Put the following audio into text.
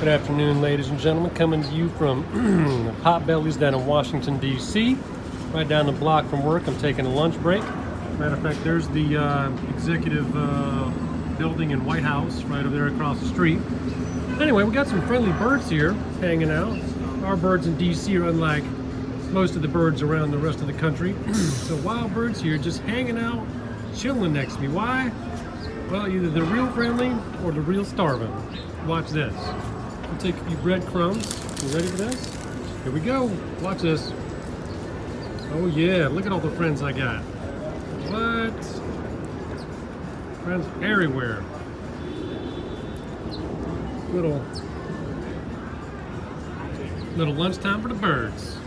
Good afternoon, ladies and gentlemen. Coming to you from Potbelly's down in Washington, D.C. Right down the block from work. I'm taking a lunch break. Matter of fact, there's the executive building in White House right over there across the street. Anyway, we got some friendly birds here hanging out. Our birds in D.C. are unlike most of the birds around the rest of the country. So wild birds here just hanging out, chilling next to me. Why? Well, either they're real friendly or they're real starving. Watch this. I'll take a few breadcrumbs. You ready for this? Here we go. Watch this. Oh yeah, look at all the friends I got. What? Friends everywhere. Little lunchtime for the birds.